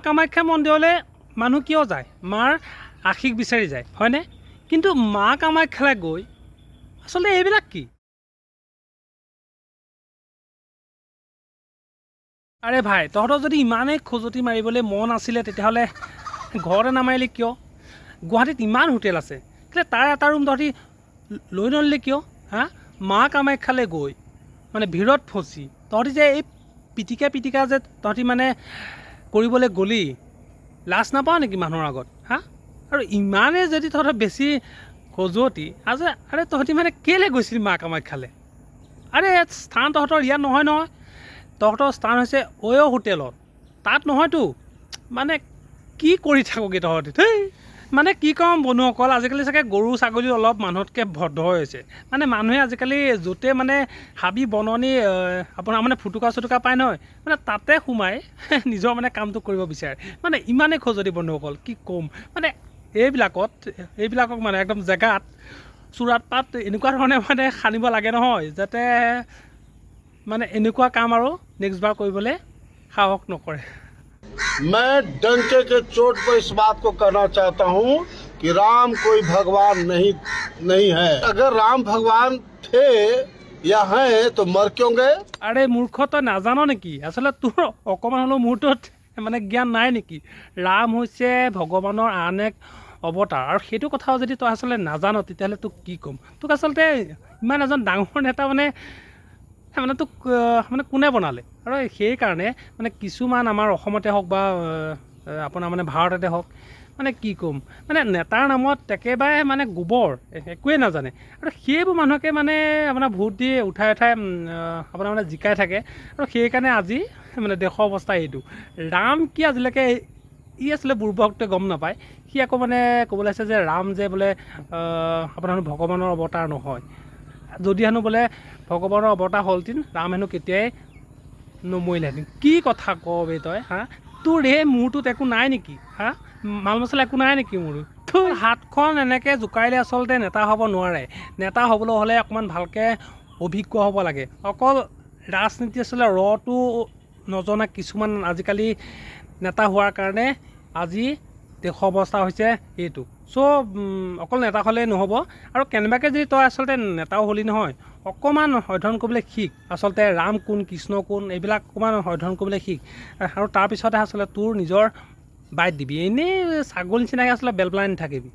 কামাখ্যা মন্দিৰলৈ মানুহ কিয় যায়? মাৰ আশীষ বিচাৰি যায়, হয়নে? কিন্তু মা কামাখ্যালৈ গৈ আচলতে এইবিলাক কি? আৰে ভাই, তহঁতৰ যদি ইমানেই খজুৱতি মাৰিবলৈ মন আছিলে তেতিয়াহ'লে ঘৰতে নামাৰিলি কিয়? গুৱাহাটীত ইমান হোটেল আছে, কেলৈ তাৰ এটা ৰুম তহঁতি লৈ নললি কিয়? হা, মা কামাখ্যালৈ গৈ মানে ভিৰত ফচি তহঁতি যে এই পিটিকা যে তহঁতি মানে কৰিবলৈ গ'লি, লাজ নাপাওঁ নেকি মানুহৰ আগত? হা, আৰু ইমানেই যদি তহঁতৰ বেছি খজুৱতি আছে, আৰে তহঁতি মানে কেলৈ গৈছিলি মা কামাখ্যালৈ? আৰে স্থান তহঁতৰ ইয়াত নহয় নহয়, তহঁতৰ স্থান হৈছে অ'য়' হোটেলত, তাত নহয়তো। মানে কি কৰি থাকোগৈ তহঁতি? ধেই, মানে কি ক'ম বন্ধুসকল, আজিকালি চাগে গৰু ছাগলী অলপ মানুহতকৈ ভদ্ৰ হৈছে। মানে মানুহে আজিকালি য'তে মানে হাবি বননি আপোনাৰ মানে ফুটুকা চুটুকা পায় নহয়, মানে তাতে সোমাই নিজৰ মানে কামটো কৰিব বিচাৰে। মানে ইমানেই খজুৱতি বন্ধুসকল, কি ক'ম। মানে এইবিলাকক মানে একদম জেগাত চোৰাত পাত এনেকুৱা ধৰণে মানে সানিব লাগে নহয়, যাতে মানে এনেকুৱা কাম আৰু নেক্সট বাৰ কৰিবলৈ সাহস নকৰে। मैं डंके के चोट पर इस बात को कहना चाहता हूँ कि राम कोई भगवान नहीं है। अगर राम भगवान थे या हैं तो मर क्यों गए? আৰে মূৰ্খ, তই নাজান নেকি? আচলতে তোৰ অকণমান হ'লেও মূৰটোত মানে জ্ঞান নাই নেকি? ৰাম হৈছে ভগৱানৰ আন এক অৱতাৰ, আৰু সেইটো কথাও যদি তই আচলতে নাজান তেতিয়াহ'লে তোক কি ক'ম? তোক আচলতে ইমান এজন ডাঙৰ নেতা মানে তোক মানে কোনে বনালে? আৰু সেইকাৰণে মানে কিছুমান আমাৰ অসমতে হওক বা আপোনাৰ মানে ভাৰততে হওক, মানে কি ক'ম, মানে নেতাৰ নামত একেবাৰে মানে গোবৰ, একোৱেই নাজানে, আৰু সেইবোৰ মানুহকে মানে আপোনাৰ ভোট দি উঠাই আপোনাৰ মানে জিকাই থাকে। আৰু সেইকাৰণে আজি মানে দেশৰ অৱস্থা এইটো। ৰাম কি আজিলৈকে ই আছিলে বুৰ্বকটোৱে গম নাপায়, সি আকৌ মানে ক'বলৈ আছে যে ৰাম যে বোলে আপোনাৰ ভগৱানৰ অৱতাৰ নহয়। যদি হেনো বোলে ভগৱানৰ অৱতাৰ হ'লহেঁতেন, ৰাম হেনো কেতিয়াই নমৰিলেহেঁতেন। কি কথা কবি তই? হা, তোৰ এই মূৰটোত একো নাই নেকি? হা, মাল মছলা একো নাই নেকি মোৰ? তোৰ হাতখন এনেকৈ জোকাৰিলে আচলতে নেতা হ'ব নোৱাৰে। নেতা হ'বলৈ হ'লে অকণমান ভালকৈ অভিজ্ঞ হ'ব লাগে। অকল ৰাজনীতি আচলতে ৰটো নজনা কিছুমান আজিকালি নেতা হোৱাৰ কাৰণে আজি দেশৰ অৱস্থা হৈছে এইটো। চ' অকল নেতা হ'লেই নহ'ব, আৰু কেনেবাকৈ যদি তই আচলতে নেতাও হ'লি নহয়, অকণমান অধ্যয়ন কৰিবলৈ শিক। আচলতে ৰাম কোন, কৃষ্ণ কোন, এইবিলাক অকণমান অধ্যয়ন কৰিবলৈ শিক, আৰু তাৰপিছতহে আচলতে তোৰ নিজৰ বাইট দিবি। এনেই ছাগলী নিচিনাকৈ আচলতে বেল পেলাই নাথাকিবি।